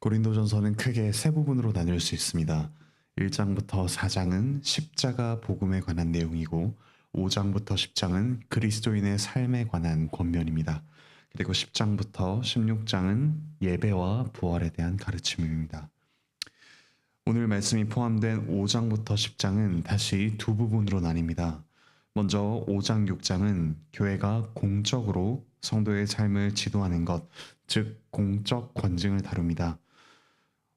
고린도전서는 크게 세 부분으로 나눌 수 있습니다. 1장부터 4장은 십자가 복음에 관한 내용이고 5장부터 10장은 그리스도인의 삶에 관한 권면입니다. 그리고 10장부터 16장은 예배와 부활에 대한 가르침입니다. 오늘 말씀이 포함된 5장부터 10장은 다시 두 부분으로 나뉩니다. 먼저 5장, 6장은 교회가 공적으로 성도의 삶을 지도하는 것, 즉 공적 권징을 다룹니다.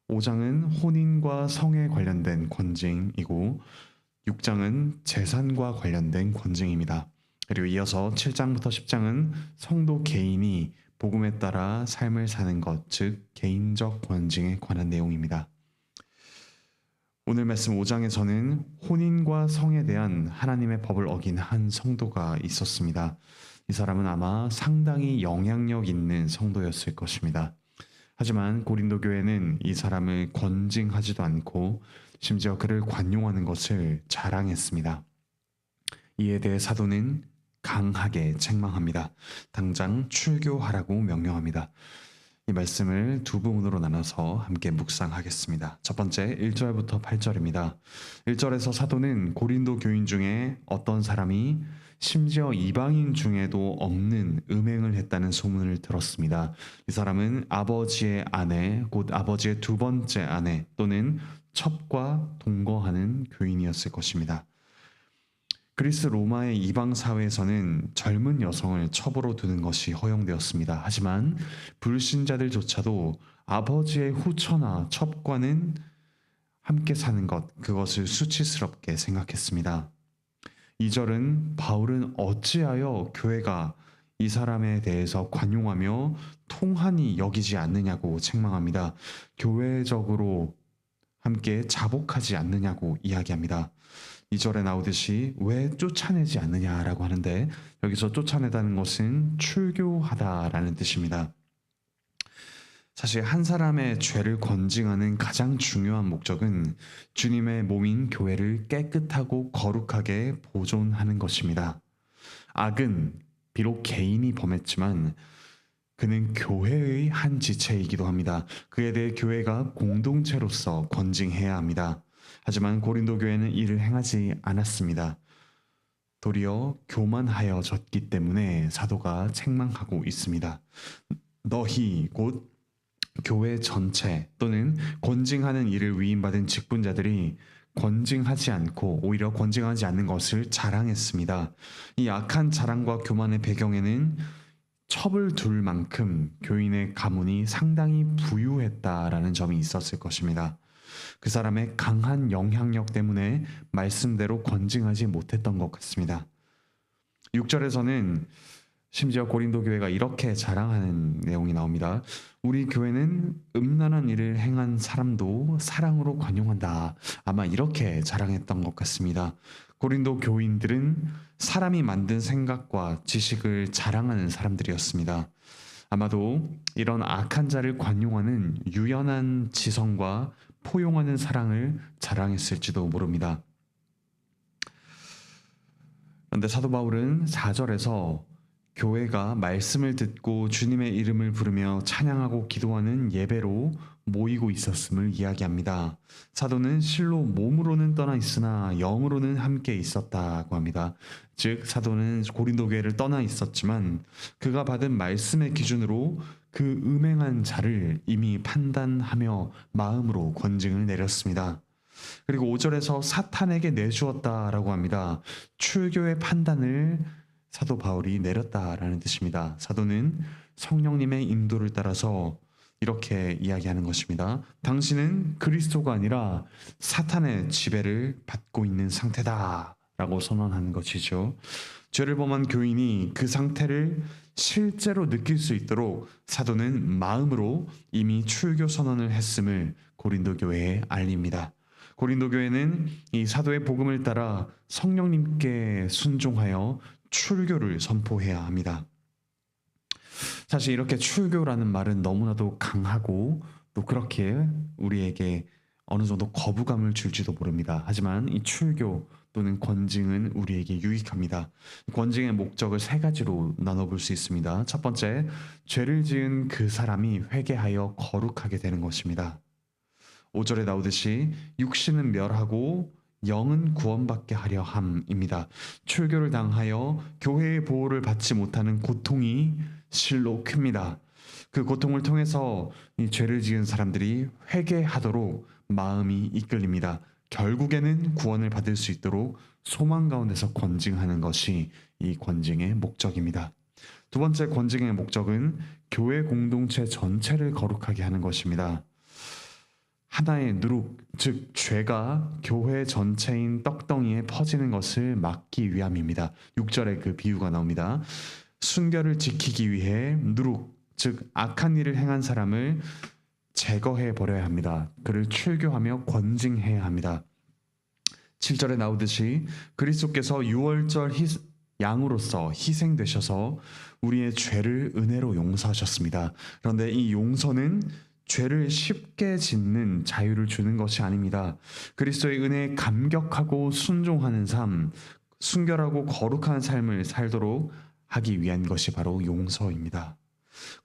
5장은 혼인과 성에 관련된 권징이고 6장은 재산과 관련된 권징입니다. 그리고 이어서 7장부터 10장은 성도 개인이 복음에 따라 삶을 사는 것, 즉 개인적 권징에 관한 내용입니다. 오늘 말씀 5장에서는 혼인과 성에 대한 하나님의 법을 어긴 한 성도가 있었습니다. 이 사람은 아마 상당히 영향력 있는 성도였을 것입니다. 하지만 고린도 교회는 이 사람을 권징하지도 않고 심지어 그를 관용하는 것을 자랑했습니다. 이에 대해 사도는 강하게 책망합니다. 당장 출교하라고 명령합니다. 이 말씀을 두 부분으로 나눠서 함께 묵상하겠습니다. 첫 번째 1절부터 8절입니다. 1절에서 사도는 고린도 교인 중에 어떤 사람이 심지어 이방인 중에도 없는 음행을 했다는 소문을 들었습니다. 이 사람은 아버지의 아내, 곧 아버지의 두 번째 아내 또는 첩과 동거하는 교인이었을 것입니다. 그리스 로마의 이방 사회에서는 젊은 여성을 첩으로 두는 것이 허용되었습니다. 하지만 불신자들조차도 아버지의 후처나 첩과는 함께 사는 것, 그것을 수치스럽게 생각했습니다. 2절은 바울은 어찌하여 교회가 이 사람에 대해서 관용하며 통한이 여기지 않느냐고 책망합니다. 교회적으로 함께 자복하지 않느냐고 이야기합니다. 2절에 나오듯이 왜 쫓아내지 않느냐라고 하는데 여기서 쫓아내다는 것은 출교하다라는 뜻입니다. 사실 한 사람의 죄를 권징하는 가장 중요한 목적은 주님의 몸인 교회를 깨끗하고 거룩하게 보존하는 것입니다. 악은 비록 개인이 범했지만 그는 교회의 한 지체이기도 합니다. 그에 대해 교회가 공동체로서 권징해야 합니다. 하지만 고린도 교회는 이를 행하지 않았습니다. 도리어 교만하여졌기 때문에 사도가 책망하고 있습니다. 너희 곧 교회 전체 또는 권징하는 일을 위임받은 직분자들이 권징하지 않고 오히려 권징하지 않는 것을 자랑했습니다. 이 악한 자랑과 교만의 배경에는 첩을 둘 만큼 교인의 가문이 상당히 부유했다라는 점이 있었을 것입니다. 그 사람의 강한 영향력 때문에 말씀대로 권징하지 못했던 것 같습니다. 6절에서는 심지어 고린도 교회가 이렇게 자랑하는 내용이 나옵니다. 우리 교회는 음란한 일을 행한 사람도 사랑으로 관용한다. 아마 이렇게 자랑했던 것 같습니다. 고린도 교인들은 사람이 만든 생각과 지식을 자랑하는 사람들이었습니다. 아마도 이런 악한 자를 관용하는 유연한 지성과 포용하는 사랑을 자랑했을지도 모릅니다. 그런데 사도 바울은 4절에서 교회가 말씀을 듣고 주님의 이름을 부르며 찬양하고 기도하는 예배로 모이고 있었음을 이야기합니다. 사도는 실로 몸으로는 떠나 있으나 영으로는 함께 있었다고 합니다. 즉 사도는 고린도 교회를 떠나 있었지만 그가 받은 말씀의 기준으로 그 음행한 자를 이미 판단하며 마음으로 권징을 내렸습니다. 그리고 5절에서 사탄에게 내주었다라고 합니다. 출교의 판단을 사도 바울이 내렸다라는 뜻입니다. 사도는 성령님의 인도를 따라서 이렇게 이야기하는 것입니다. 당신은 그리스도가 아니라 사탄의 지배를 받고 있는 상태다라고 선언하는 것이죠. 죄를 범한 교인이 그 상태를 실제로 느낄 수 있도록 사도는 마음으로 이미 출교 선언을 했음을 고린도 교회에 알립니다. 고린도 교회는 이 사도의 복음을 따라 성령님께 순종하여 출교를 선포해야 합니다. 사실 이렇게 출교라는 말은 너무나도 강하고 또 그렇게 우리에게 어느 정도 거부감을 줄지도 모릅니다. 하지만 이 출교 또는 권징은 우리에게 유익합니다. 권징의 목적을 세 가지로 나눠볼 수 있습니다. 첫 번째, 죄를 지은 그 사람이 회개하여 거룩하게 되는 것입니다. 5절에 나오듯이 육신은 멸하고 영은 구원받게 하려 함입니다. 출교를 당하여 교회의 보호를 받지 못하는 고통이 실로 큽니다. 그 고통을 통해서 이 죄를 지은 사람들이 회개하도록 마음이 이끌립니다. 결국에는 구원을 받을 수 있도록 소망 가운데서 권징하는 것이 이 권징의 목적입니다. 두 번째 권징의 목적은 교회 공동체 전체를 거룩하게 하는 것입니다. 하나의 누룩, 즉 죄가 교회 전체인 떡덩이에 퍼지는 것을 막기 위함입니다. 6절에 그 비유가 나옵니다. 순결을 지키기 위해 누룩, 즉 악한 일을 행한 사람을 제거해 버려야 합니다. 그를 출교하며 권징해야 합니다. 7절에 나오듯이 그리스도께서 유월절 양으로서 희생되셔서 우리의 죄를 은혜로 용서하셨습니다. 그런데 이 용서는 죄를 쉽게 짓는 자유를 주는 것이 아닙니다. 그리스도의 은혜에 감격하고 순종하는 삶, 순결하고 거룩한 삶을 살도록 하기 위한 것이 바로 용서입니다.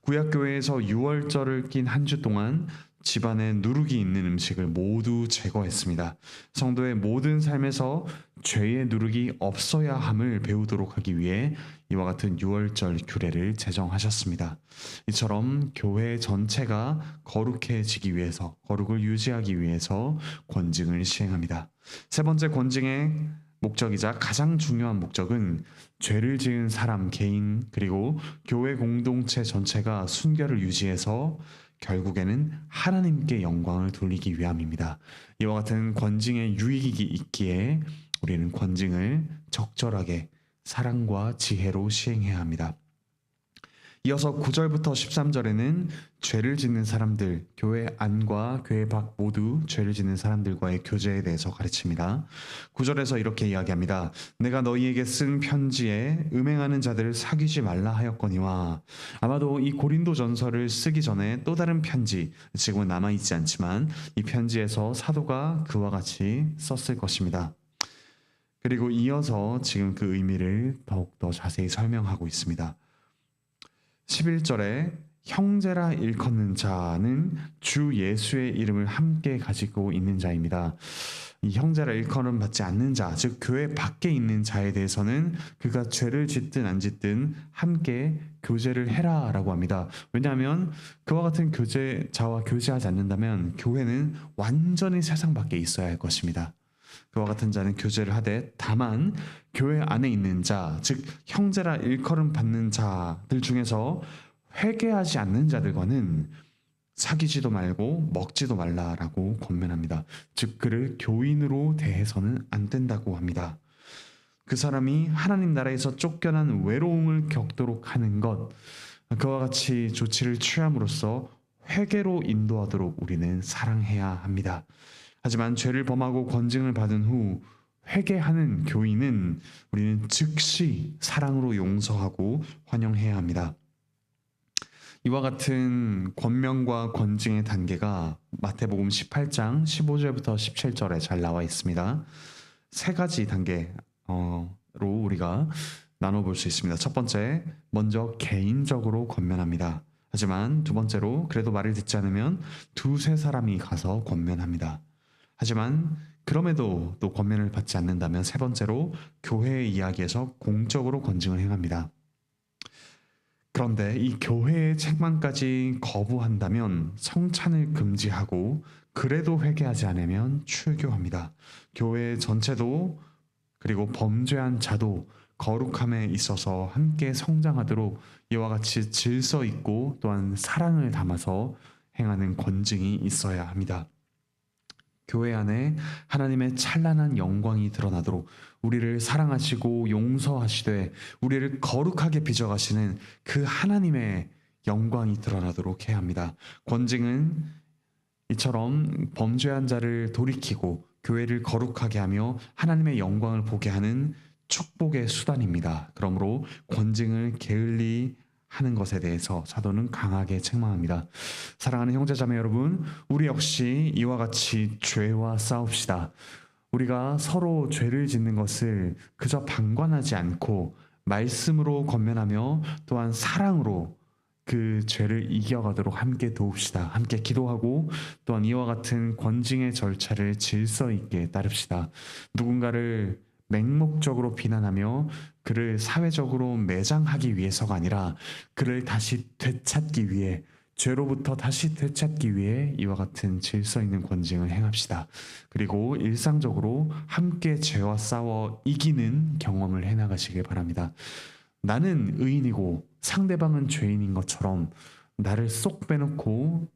구약교회에서 유월절을 낀 한 주 동안 집안에 누룩이 있는 음식을 모두 제거했습니다. 성도의 모든 삶에서 죄의 누룩이 없어야 함을 배우도록 하기 위해 이와 같은 유월절 규례를 제정하셨습니다. 이처럼 교회 전체가 거룩해지기 위해서, 거룩을 유지하기 위해서 권징을 시행합니다. 세 번째 권징의 목적이자 가장 중요한 목적은 죄를 지은 사람 개인 그리고 교회 공동체 전체가 순결을 유지해서 결국에는 하나님께 영광을 돌리기 위함입니다. 이와 같은 권징의 유익이 있기에 우리는 권징을 적절하게 사랑과 지혜로 시행해야 합니다. 이어서 9절부터 13절에는 죄를 짓는 사람들, 교회 안과 교회 밖 모두 죄를 짓는 사람들과의 교제에 대해서 가르칩니다. 9절에서 이렇게 이야기합니다. 내가 너희에게 쓴 편지에 음행하는 자들을 사귀지 말라 하였거니와, 아마도 이 고린도 전서를 쓰기 전에 또 다른 편지, 지금은 남아있지 않지만 이 편지에서 사도가 그와 같이 썼을 것입니다. 그리고 이어서 지금 그 의미를 더욱더 자세히 설명하고 있습니다. 11절에 형제라 일컫는 자는 주 예수의 이름을 함께 가지고 있는 자입니다. 이 형제라 일컬음 받지 않는 자, 즉 교회 밖에 있는 자에 대해서는 그가 죄를 짓든 안 짓든 함께 교제를 해라 라고 합니다. 왜냐하면 그와 같은 자와 교제하지 않는다면 교회는 완전히 세상 밖에 있어야 할 것입니다. 그와 같은 자는 교제를 하되, 다만 교회 안에 있는 자, 즉 형제라 일컬음 받는 자들 중에서 회개하지 않는 자들과는 사귀지도 말고 먹지도 말라라고 권면합니다. 즉 그를 교인으로 대해서는 안 된다고 합니다. 그 사람이 하나님 나라에서 쫓겨난 외로움을 겪도록 하는 것, 그와 같이 조치를 취함으로써 회개로 인도하도록 우리는 사랑해야 합니다. 하지만 죄를 범하고 권징을 받은 후 회개하는 교인은 우리는 즉시 사랑으로 용서하고 환영해야 합니다. 이와 같은 권면과 권징의 단계가 마태복음 18장 15절부터 17절에 잘 나와 있습니다. 세 가지 단계로 우리가 나눠볼 수 있습니다. 첫 번째, 먼저 개인적으로 권면합니다. 하지만 두 번째로 그래도 말을 듣지 않으면 두세 사람이 가서 권면합니다. 하지만 그럼에도 또 권면을 받지 않는다면 세 번째로 교회의 이야기에서 공적으로 권징을 행합니다. 그런데 이 교회의 책망까지 거부한다면 성찬을 금지하고 그래도 회개하지 않으면 출교합니다. 교회 전체도 그리고 범죄한 자도 거룩함에 있어서 함께 성장하도록 이와 같이 질서 있고 또한 사랑을 담아서 행하는 권징이 있어야 합니다. 교회 안에 하나님의 찬란한 영광이 드러나도록 우리를 사랑하시고 용서하시되 우리를 거룩하게 빚어가시는 그 하나님의 영광이 드러나도록 해야 합니다. 권징은 이처럼 범죄한 자를 돌이키고 교회를 거룩하게 하며 하나님의 영광을 보게 하는 축복의 수단입니다. 그러므로 권징을 게을리 하는 것에 대해서 사도는 강하게 책망합니다. 사랑하는 형제자매 여러분, 우리 역시 이와 같이 죄와 싸웁시다. 우리가 서로 죄를 짓는 것을 그저 방관하지 않고 말씀으로 권면하며 또한 사랑으로 그 죄를 이겨가도록 함께 도웁시다. 함께 기도하고 또한 이와 같은 권징의 절차를 질서 있게 따릅시다. 누군가를 맹목적으로 비난하며 그를 사회적으로 매장하기 위해서가 아니라 그를 다시 되찾기 위해, 죄로부터 다시 되찾기 위해 이와 같은 질서 있는 권징을 행합시다. 그리고 일상적으로 함께 죄와 싸워 이기는 경험을 해나가시길 바랍니다. 나는 의인이고 상대방은 죄인인 것처럼 나를 쏙 빼놓고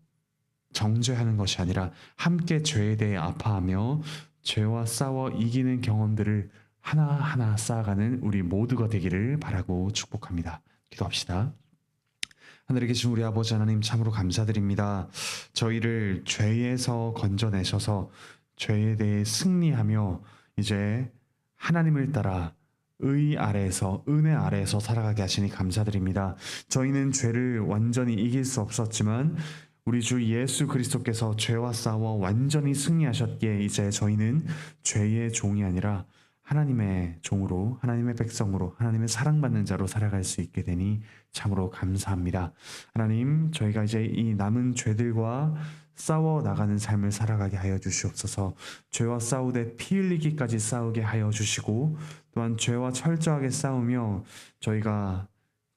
정죄하는 것이 아니라 함께 죄에 대해 아파하며 죄와 싸워 이기는 경험들을 하나하나 쌓아가는 우리 모두가 되기를 바라고 축복합니다. 기도합시다. 하늘에 계신 우리 아버지 하나님, 참으로 감사드립니다. 저희를 죄에서 건져내셔서 죄에 대해 승리하며 이제 하나님을 따라 의 아래에서, 은혜 아래에서 살아가게 하시니 감사드립니다. 저희는 죄를 완전히 이길 수 없었지만 우리 주 예수 그리스도께서 죄와 싸워 완전히 승리하셨기에 이제 저희는 죄의 종이 아니라 하나님의 종으로, 하나님의 백성으로, 하나님의 사랑받는 자로 살아갈 수 있게 되니 참으로 감사합니다. 하나님, 저희가 이제 이 남은 죄들과 싸워 나가는 삶을 살아가게 하여 주시옵소서. 죄와 싸우되 피 흘리기까지 싸우게 하여 주시고, 또한 죄와 철저하게 싸우며 저희가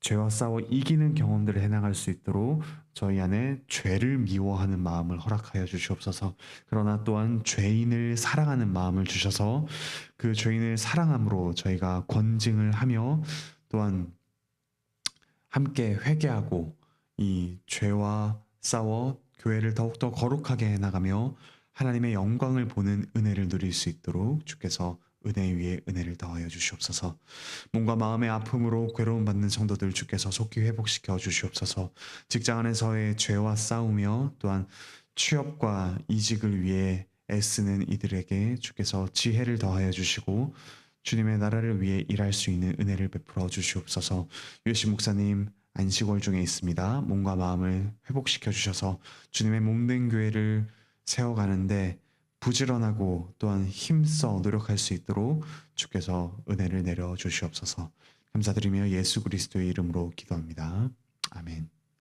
죄와 싸워 이기는 경험들을 해나갈 수 있도록 저희 안에 죄를 미워하는 마음을 허락하여 주시옵소서. 그러나 또한 죄인을 사랑하는 마음을 주셔서 그 죄인을 사랑함으로 저희가 권징을 하며 또한 함께 회개하고 이 죄와 싸워 교회를 더욱더 거룩하게 해나가며 하나님의 영광을 보는 은혜를 누릴 수 있도록 주께서 은혜 위에 은혜를 더하여 주시옵소서. 몸과 마음의 아픔으로 괴로움 받는 성도들 주께서 속히 회복시켜 주시옵소서. 직장 안에서의 죄와 싸우며 또한 취업과 이직을 위해 애쓰는 이들에게 주께서 지혜를 더하여 주시고 주님의 나라를 위해 일할 수 있는 은혜를 베풀어 주시옵소서. 유해신 목사님 안식월 중에 있습니다. 몸과 마음을 회복시켜 주셔서 주님의 몸된 교회를 세워가는데 부지런하고 또한 힘써 노력할 수 있도록 주께서 은혜를 내려 주시옵소서. 감사드리며 예수 그리스도의 이름으로 기도합니다. 아멘.